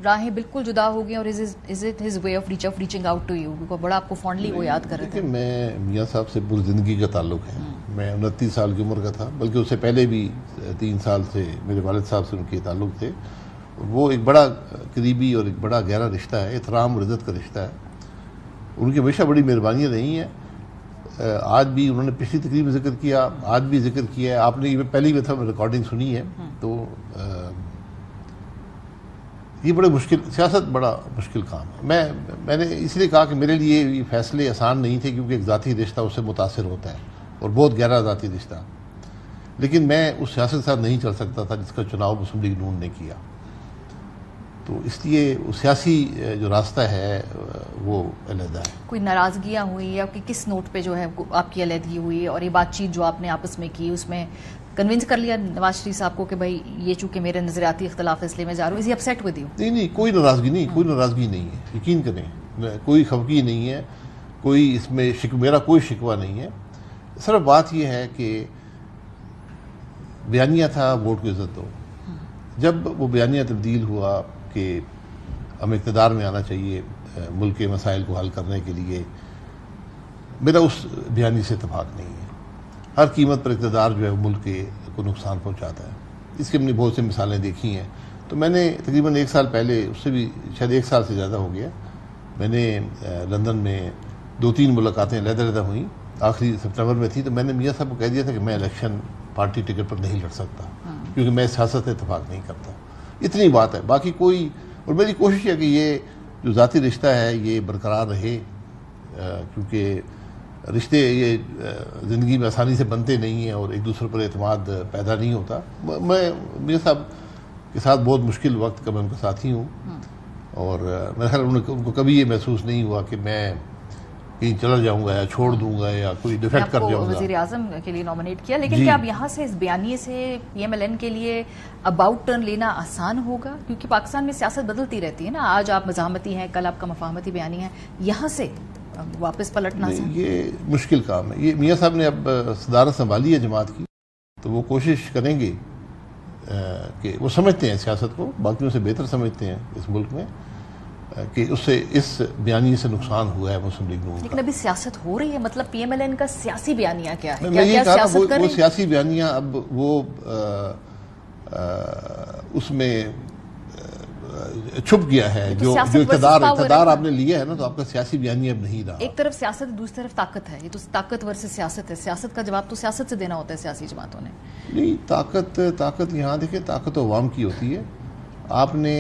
راہیں بالکل جدا ہو گئی اور is it his way of reaching out to you? بڑا آپ کو فونڈلی وہ یاد کر رہے تھے. میں میاں صاحب سے پوری زندگی کا تعلق ہے. میں 29 سال کی عمر کا تھا، بلکہ اس سے پہلے بھی 3 سال سے میرے والد صاحب سے ان کے تعلق تھے. وہ ایک بڑا قریبی اور ایک بڑا گہرا رشتہ ہے، احترام اور عزت کا رشتہ ہے. ان کی ہمیشہ بڑی مہربانیاں رہی ہیں. آج بھی انہوں نے پچھلی تقریب میں ذکر کیا، آج بھی ذکر کیا ہے. آپ نے پہلی دفعہ ریکارڈنگ سنی ہے. تو یہ بڑے مشکل، سیاست بڑا مشکل کام ہے. میں نے اس لیے کہا کہ میرے لیے یہ فیصلے آسان نہیں تھے، کیونکہ ایک ذاتی رشتہ اس سے متاثر ہوتا ہے اور بہت گہرا ذاتی رشتہ. لیکن میں اس سیاست کے ساتھ نہیں چل سکتا تھا جس کا چناؤ مسلم لیگ نون نے کیا. تو اس لیے وہ سیاسی جو راستہ ہے وہ علیحدہ ہے. کوئی ناراضگیاں ہوئی یا کس نوٹ پہ جو ہے آپ کی علیحدگی ہوئی، اور یہ بات چیت جو آپ نے آپس میں کی اس میں کنونس کر لیا نواز شریف صاحب کو کہ بھائی یہ چونکہ میرے نظریاتی اختلاف ہے اس لیے میں جا رہا ہوں؟ از ہی اپسیٹ ود یو؟ نہیں، کوئی ناراضگی نہیں، کوئی ناراضگی نہیں ہے. یقین کریں، کوئی خفگی نہیں ہے، کوئی اس میں میرا کوئی شکوہ نہیں ہے. صرف بات یہ ہے کہ بیانیہ تھا ووٹ کو عزت دو. جب وہ بیانیہ تبدیل ہوا کہ ہمیں اقتدار میں آنا چاہیے ملک کے مسائل کو حل کرنے کے لیے، میرا اس بیانی سے اتفاق نہیں ہے. ہر قیمت پر اقتدار جو ہے ملک کو نقصان پہنچاتا ہے. اس کی ہم نے بہت سی مثالیں دیکھی ہیں. تو میں نے تقریباً 1 سال پہلے، اس سے بھی شاید 1 سال سے زیادہ ہو گیا، میں نے لندن میں 2-3 ملاقاتیں علیحدہ ہوئیں. آخری سپٹمبر میں تھی. تو میں نے میاں صاحب کو کہہ دیا تھا کہ میں الیکشن پارٹی ٹکٹ پر نہیں لڑ سکتا، کیونکہ میں سیاست سے اتفاق نہیں کرتا. اتنی بات ہے، باقی کوئی. اور میری کوشش ہے کہ یہ جو ذاتی رشتہ ہے یہ برقرار رہے، کیونکہ رشتے یہ زندگی میں آسانی سے بنتے نہیں ہیں اور ایک دوسرے پر اعتماد پیدا نہیں ہوتا. میں میاں صاحب کے ساتھ بہت مشکل وقت کا میں ان کا ساتھی ہوں، اور میرے خیال ان کو کبھی یہ محسوس نہیں ہوا کہ میں کہیں چلا جاؤں گا یا چھوڑ دوں گا یا کوئی ڈیفیکٹ کر جاؤں گا. وزیر اعظم کے لیے نامنیٹ کیا، لیکن کیا اب یہاں سے اس بیانیے سے پی ایم ایل این کے لیے اباؤٹ ٹرن لینا آسان ہوگا؟ کیونکہ پاکستان میں سیاست بدلتی رہتی ہے نا، آج آپ مزاحمتی ہیں، کل آپ کا مفاہمتی بیانی ہے، یہاں سے واپس پلٹنا یہ مشکل کام ہے. یہ میاں صاحب نے اب صدارت سنبھالی ہے جماعت کی، تو وہ کوشش کریں گے کہ وہ سمجھتے ہیں سیاست کو، باقیوں سے بہتر سمجھتے ہیں اس ملک میں، کہ اس سے اس بیانیے سے نقصان ہوا ہے مسلم لیگ نون کا. لیکن ابھی سیاست ہو رہی ہے، مطلب پی ایم ایل این کا سیاسی بیانیہ کیا ہے؟ میں یہ کہا تھا وہ سیاسی بیانیہ اب وہ اس میں چھپ گیا ہے. جو اقتدار آپ نے لیا ہے نا، تو آپ کا سیاسی بیانیہ اب نہیں رہا. ایک طرف سیاست ہے، دوسری طرف طاقت ہے. یہ تو طاقت ورسز سیاست ہے. سیاست کا جواب تو سیاست سے دینا ہوتا ہے سیاسی جماعتوں نے. نہیں، طاقت یہاں دیکھیں، طاقت عوام کی ہوتی ہے. آپ نے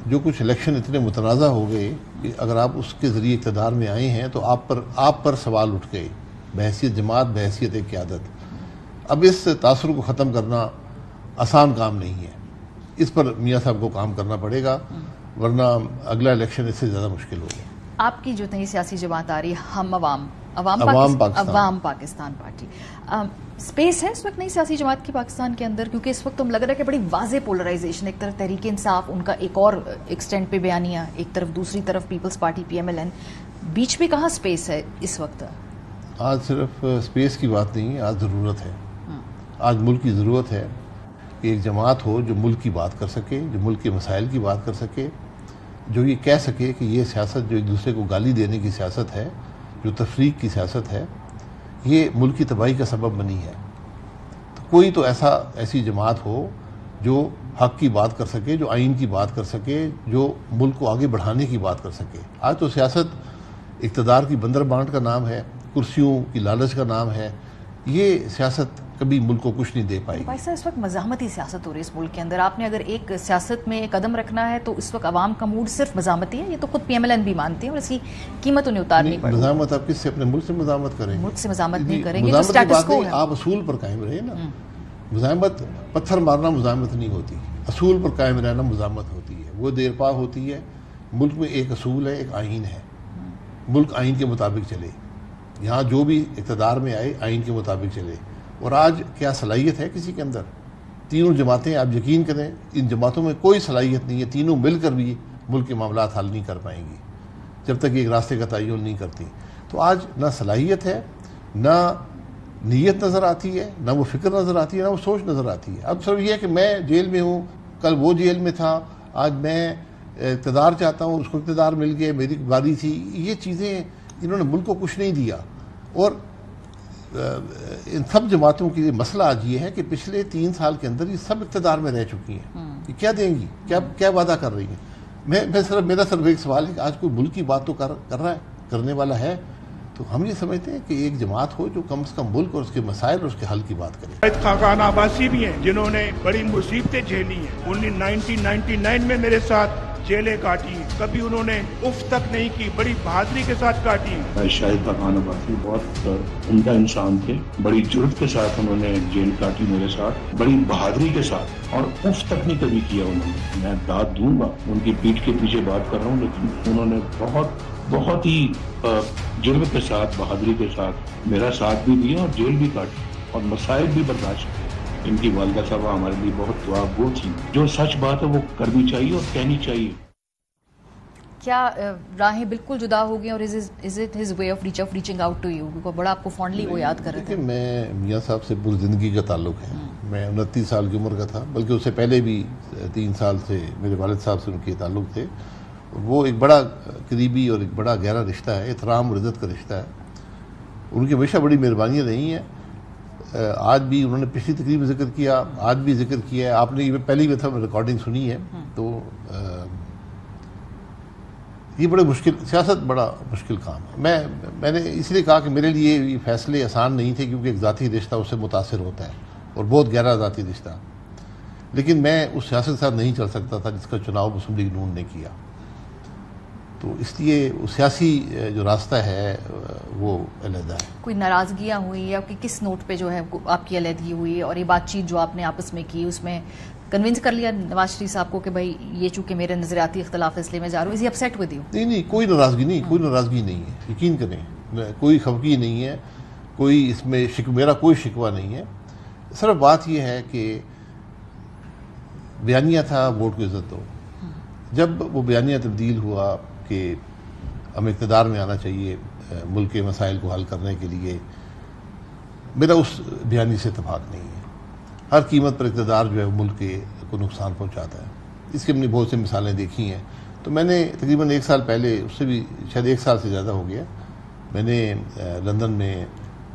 جو کچھ الیکشن اتنے متنازع ہو گئے کہ اگر آپ اس کے ذریعے اقتدار میں آئے ہیں تو آپ پر سوال اٹھ گئے بحیثیت جماعت، بحیثیت ایک قیادت. اب اس تاثر کو ختم کرنا آسان کام نہیں ہے. اس پر میاں صاحب کو کام کرنا پڑے گا، ورنہ اگلا الیکشن اس سے زیادہ مشکل ہوگا. آپ کی جو نئی سیاسی جماعت آ رہی ہے ہم عوام پاکستان پارٹی، سپیس ہے اس وقت نئی سیاسی جماعت کی پاکستان کے اندر؟ کیونکہ اس وقت ہم لگ رہا ہے کہ بڑی واضح پولرائزیشن، ایک طرف تحریک انصاف، ان کا ایک اور ایکسٹینڈ پہ بیانیہ، ایک طرف دوسری طرف Peoples Party P M L N, بیچ میں کہاں سپیس ہے اس وقت؟ آج صرف سپیس کی بات نہیں ہے، آج ضرورت ہے. آج ملک کی ضرورت ہے کہ ایک جماعت ہو جو ملک کی بات کر سکے، جو ملک کے مسائل کی بات کر سکے، جو یہ کہہ سکے کہ یہ سیاست جو ایک دوسرے کو گالی دینے کی سیاست ہے، جو تفریق کی سیاست ہے، یہ ملک کی تباہی کا سبب بنی ہے. تو کوئی تو ایسی جماعت ہو جو حق کی بات کر سکے، جو آئین کی بات کر سکے، جو ملک کو آگے بڑھانے کی بات کر سکے. آج تو سیاست اقتدار کی بندر بانٹ کا نام ہے، کرسیوں کی لالچ کا نام ہے. یہ سیاست کبھی ملک کو کچھ نہیں دے پائے گی. بھائی صاحب، اس وقت مزاحمتی سیاست ہو رہی ہے اس ملک کے اندر. آپ نے اگر ایک سیاست میں قدم رکھنا ہے تو اس وقت عوام کا موڈ صرف مزاحمتی ہے. یہ تو خود پی ایم ایل این بھی مانتے ہیں اور اس کی قیمت انہیں اتارنی پڑے گی. مزاحمت آپ کس سے؟ اپنے ملک سے مزاحمت کریں گے؟ ملک سے مزاحمت نہیں کریں گے. مزاحمت کی بات نہیں، آپ اصول پر قائم رہے نا. مزاحمت پتھر مارنا مزاحمت نہیں ہوتی، اصول پر قائم رہنا مزاحمت ہوتی ہے. وہ دیر پا ہوتی ہے. ملک میں ایک اصول ہے، ایک آئین ہے. ملک آئین کے مطابق چلے. یہاں جو بھی اقتدار میں آئے آئین کے مطابق چلے. اور آج کیا صلاحیت ہے کسی کے اندر؟ تینوں جماعتیں، آپ یقین کریں ان جماعتوں میں کوئی صلاحیت نہیں ہے. تینوں مل کر بھی ملک کے معاملات حل نہیں کر پائیں گی جب تک ایک راستے کا تعین نہیں کرتی. تو آج نہ صلاحیت ہے، نہ نیت نظر آتی ہے، نہ وہ فکر نظر آتی ہے، نہ وہ سوچ نظر آتی ہے. اب صرف یہ ہے کہ میں جیل میں ہوں، کل وہ جیل میں تھا، آج میں اقتدار چاہتا ہوں، اس کو اقتدار مل گیا، میری باری تھی. یہ چیزیں انہوں نے ملک کو کچھ نہیں دیا. اور ان سب جماعتوں کے لیے مسئلہ آج یہ ہے کہ پچھلے 3 سال کے اندر یہ سب اقتدار میں رہ چکی ہیں. یہ کیا دیں گی، کیا وعدہ کر رہی ہیں؟ میرا صرف ایک سوال ہے کہ آج کوئی ملک کی بات تو کر رہا ہے، کرنے والا ہے. تو ہم یہ سمجھتے ہیں کہ ایک جماعت ہو جو کم سے کم ملک اور اس کے مسائل اور اس کے حل کی بات کرے. خاقان عباسی بھی ہیں جنہوں نے بڑی مصیبتیں جھیلی ہیں. 1999 میں میرے ساتھ جیلیں کاٹی، کبھی انہوں نے اف تک نہیں کی، بڑی بہادری کے ساتھ کاٹی. شاہد خاقان عباسی بہت عمدہ انسان تھے، بڑی جرأت کے ساتھ انہوں نے جیل کاٹی میرے ساتھ، بڑی بہادری کے ساتھ، اور اف تک نہیں کبھی کیا انہوں نے. میں داد دوں گا، ان کی پیٹھ کے پیچھے بات کر رہا ہوں، لیکن انہوں نے بہت ہی جرأت کے ساتھ، بہادری کے ساتھ میرا ساتھ بھی دیا اور جیل بھی کاٹی اور مسائل بھی برداشت کیے. ان کی والدہ صاحبہ ہمارے لیے بہت دعا گو تھی. جو سچ بات ہے وہ کرنی چاہیے اور کہنی چاہیے. کیا راہیں بالکل جدا ہو گئی اور is it his way of reaching out to you? بڑا آپ کو فونڈلی وہ یاد کر رہے تھے. میں میاں صاحب سے پوری زندگی کا تعلق ہے. میں 29 سال کی عمر کا تھا، بلکہ اس سے پہلے بھی 3 سال سے میرے والد صاحب سے ان کے تعلق تھے. وہ ایک بڑا قریبی اور ایک بڑا گہرا رشتہ ہے، احترام اور عزت کا رشتہ ہے. ان کی ہمیشہ بڑی مہربانیاں رہی ہیں. آج بھی انہوں نے پچھلی تقریب میں ذکر کیا، آج بھی ذکر کیا ہے. آپ نے پہلی بھی ریکارڈنگ سنی ہے. تو یہ بڑے مشکل، سیاست بڑا مشکل کام ہے. میں نے اس لیے کہا کہ میرے لیے یہ فیصلے آسان نہیں تھے، کیونکہ ایک ذاتی رشتہ اس سے متاثر ہوتا ہے اور بہت گہرا ذاتی رشتہ. لیکن میں اس سیاست کے ساتھ نہیں چل سکتا تھا جس کا چناؤ مسلم لیگ نون نے کیا. تو اس لیے وہ سیاسی جو راستہ ہے وہ علیحدہ ہے. کوئی ناراضگیاں ہوئی یا کس نوٹ پہ جو ہے آپ کی علیحدگی ہوئی، اور یہ بات چیت جو آپ نے آپس میں کی اس میں کنونس کر لیا نواز شریف صاحب کو کہ بھائی یہ چونکہ میرے نظریاتی اختلاف اس لیے میں جا رہا ہوں؟ از ہی اپسیٹ ود یو؟ نہیں، کوئی ناراضگی نہیں ہے. یقین کریں، کوئی خفگی نہیں ہے، کوئی اس میں میرا کوئی شکوہ نہیں ہے. صرف بات یہ ہے کہ بیانیہ تھا ووٹ کو عزت دو. جب وہ بیانیہ تبدیل ہوا کہ ہمیں اقتدار میں آنا چاہیے ملک کے مسائل کو حل کرنے کے لیے، میرا اس بیانی سے اتفاق نہیں ہے. ہر قیمت پر اقتدار جو ہے ملک کو نقصان پہنچاتا ہے. اس کی ہم نے بہت سی مثالیں دیکھی ہیں. تو میں نے تقریباً 1 سال پہلے، اس سے بھی شاید 1 سال سے زیادہ ہو گیا، میں نے لندن میں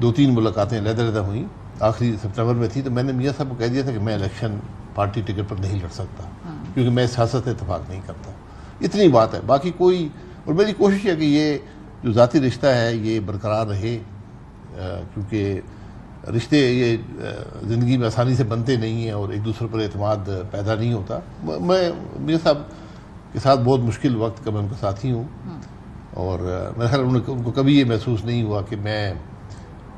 2-3 ملاقاتیں علیحدہ ہوئیں. آخری سپتمبر میں تھی. تو میں نے میاں صاحب کو کہہ دیا تھا کہ میں الیکشن پارٹی ٹکٹ پر نہیں لڑ سکتا، کیونکہ میں سیاست سے اتفاق نہیں کرتا. اتنی بات ہے، باقی کوئی. اور میری کوشش ہے کہ یہ جو ذاتی رشتہ ہے یہ برقرار رہے، کیونکہ رشتے یہ زندگی میں آسانی سے بنتے نہیں ہیں اور ایک دوسرے پر اعتماد پیدا نہیں ہوتا. میں میاں صاحب کے ساتھ بہت مشکل وقت کا میں ان کا ساتھی ہوں، اور میرا خیال ان کو کبھی یہ محسوس نہیں ہوا کہ میں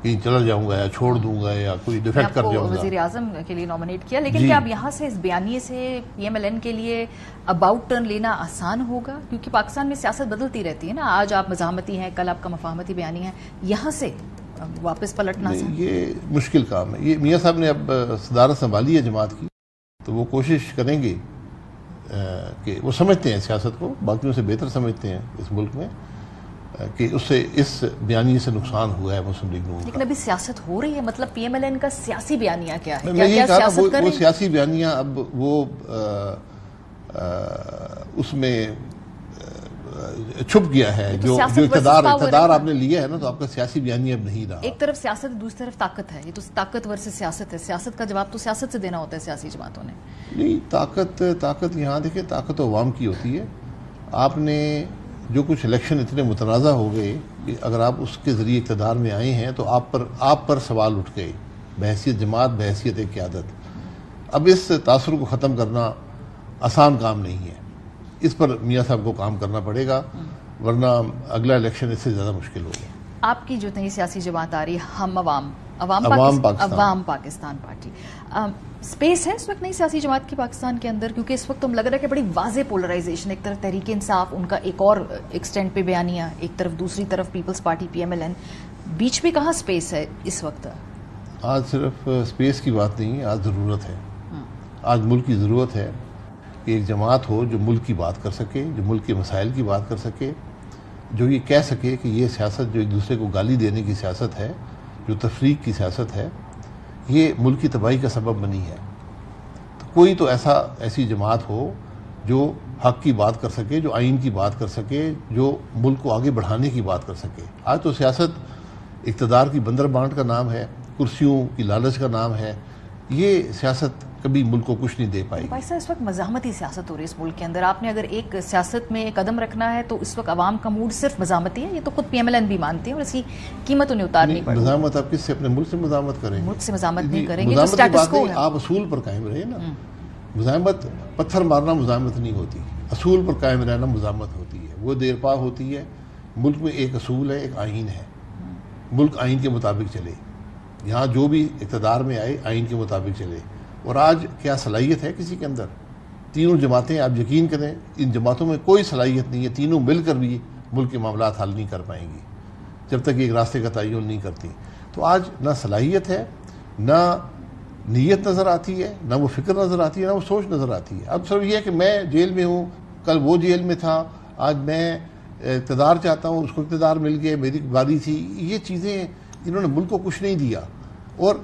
کہیں چلا جاؤں گا یا چھوڑ دوں گا یا کوئی ڈیفیکٹ کر جاؤں گا. وزیر اعظم کے لیے نامنیٹ کیا، لیکن کیا اب یہاں سے اس بیانیے سے پی ایم ایل این کے لیے اباؤٹ ٹرن لینا آسان ہوگا؟ کیونکہ پاکستان میں سیاست بدلتی رہتی ہے نا. آج آپ مزاحمتی ہیں، کل آپ کا مفاہمتی بیانی ہے، یہاں سے واپس پلٹنا آسان؟ یہ مشکل کام ہے. یہ میاں صاحب نے اب صدارت سنبھالی ہے جماعت کی، تو وہ کوشش کریں گے کہ وہ سمجھتے ہیں سیاست کو، باقیوں سے بہتر سمجھتے ہیں اس ملک میں، کہ اس سے اس بیانیے سے نقصان ہوا ہے مسلم لیگ نون کا. لیکن ابھی سیاست ہو رہی ہے، مطلب پی ایم ایل این کا سیاسی بیانیہ کیا ہے؟ میں یہ کہا وہ سیاسی بیانیہ اب وہ اس میں چھپ گیا ہے. جو اقتدار آپ نے لیا ہے نا، تو آپ کا سیاسی بیانیہ اب نہیں رہا. ایک طرف سیاست، دوسری طرف طاقت ہے. یہ تو طاقت ورسز سیاست ہے. سیاست کا جواب تو سیاست سے دینا ہوتا ہے سیاسی جماعتوں نے. نہیں، طاقت یہاں دیکھیں، طاقت عوام کی ہوتی ہے. آپ نے جو کچھ الیکشن اتنے متنازع ہو گئے کہ اگر آپ اس کے ذریعے اقتدار میں آئے ہیں تو آپ پر سوال اٹھ گئے بحیثیت جماعت، بحیثیت قیادت. اب اس تاثر کو ختم کرنا آسان کام نہیں ہے. اس پر میاں صاحب کو کام کرنا پڑے گا، ورنہ اگلا الیکشن اس سے زیادہ مشکل ہوگا. آپ کی جو نئی سیاسی جماعت آ رہی ہے ہم عوام پاکستان پارٹی، اسپیس ہے اس وقت نئی سیاسی جماعت کی پاکستان کے اندر؟ کیونکہ اس وقت تو لگ رہا ہے کہ بڑی واضح پولرائزیشن، ایک طرف تحریک انصاف، ان کا ایک اور ایکسٹینڈ پہ بیانیہ، ایک طرف دوسری طرف Peoples Party P M L N. بیچ میں کہاں اسپیس ہے اس وقت؟ آج صرف اسپیس کی بات نہیں ہے، آج ضرورت ہے. آج ملک کی ضرورت ہے کہ ایک جماعت ہو جو ملک کی بات کر سکے، جو ملک کے مسائل کی بات کر سکے، جو یہ کہہ سکے کہ یہ سیاست جو ایک دوسرے کو گالی دینے کی سیاست ہے، جو تفریق کی سیاست ہے، یہ ملک کی تباہی کا سبب بنی ہے. تو کوئی تو ایسی جماعت ہو جو حق کی بات کر سکے, جو آئین کی بات کر سکے, جو ملک کو آگے بڑھانے کی بات کر سکے. آج تو سیاست اقتدار کی بندر بانٹ کا نام ہے, کرسیوں کی لالچ کا نام ہے. یہ سیاست کبھی ملک کو کچھ نہیں دے پائی. بھائی صاحب اس وقت مزاحمتی سیاست ہو رہی ہے اس ملک کے اندر. آپ نے اگر ایک سیاست میں قدم رکھنا ہے تو اس وقت عوام کا موڈ صرف مزاحمتی ہے. یہ تو خود پی ایم ایل این بھی مانتے ہیں اور اس کی قیمت انہیں اتارنی پڑے. مزاحمت آپ کس سے, اپنے ملک سے مزاحمت کریں گے؟ ملک سے مزاحمت نہیں کریں گے, تو سٹیٹس کو ہے. آپ اصول پر قائم رہے نا. مزاحمت پتھر مارنا مزاحمت نہیں ہوتی, اصول پر قائم رہنا مزاحمت ہوتی ہے. وہ دیر پا ہوتی ہے. ملک میں ایک اصول ہے, ایک آئین ہے. ملک آئین کے مطابق چلے. یہاں جو بھی اقتدار میں آئے آئین کے مطابق چلے. اور آج کیا صلاحیت ہے کسی کے اندر؟ تینوں جماعتیں, آپ یقین کریں ان جماعتوں میں کوئی صلاحیت نہیں ہے. تینوں مل کر بھی ملک کے معاملات حل نہیں کر پائیں گی جب تک ایک راستے کا تعین نہیں کرتی. تو آج نہ صلاحیت ہے, نہ نیت نظر آتی ہے, نہ وہ فکر نظر آتی ہے, نہ وہ سوچ نظر آتی ہے. اب صرف یہ ہے کہ میں جیل میں ہوں, کل وہ جیل میں تھا, آج میں اقتدار چاہتا ہوں, اس کو اقتدار مل گیا, میری باری تھی. یہ چیزیں انہوں نے ملک کو کچھ نہیں دیا. اور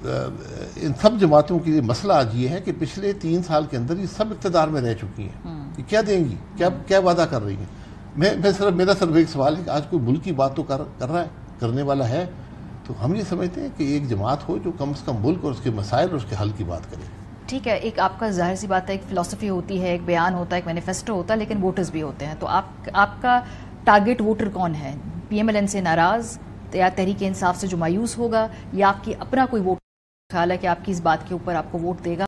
ان سب جماعتوں کے لیے مسئلہ آج یہ ہے کہ پچھلے 3 سال کے اندر یہ سب اقتدار میں رہ چکی ہیں. یہ کیا دیں گی, کیا وعدہ کر رہی ہیں؟ میرا صرف ایک سوال ہے کہ آج کوئی ملک کی بات تو کر رہا ہے, کرنے والا ہے. تو ہم یہ سمجھتے ہیں کہ ایک جماعت ہو جو کم سے کم ملک اور اس کے مسائل اور اس کے حل کی بات کرے. ٹھیک ہے, ایک آپ کا ظاہر سی بات ہے, ایک فلسفی ہوتی ہے, ایک بیان ہوتا ہے, ایک مینیفیسٹو ہوتا ہے, لیکن ووٹرز بھی ہوتے ہیں. تو آپ کا ٹارگٹ ووٹر کون ہے؟ پی ایم ایل این سے ناراض, یا تحریک انصاف سے جو مایوس ہوگا, یا آپ کی اپنا کوئی ووٹ خیال ہے کہ آپ کی اس بات کے اوپر آپ کو ووٹ دے گا؟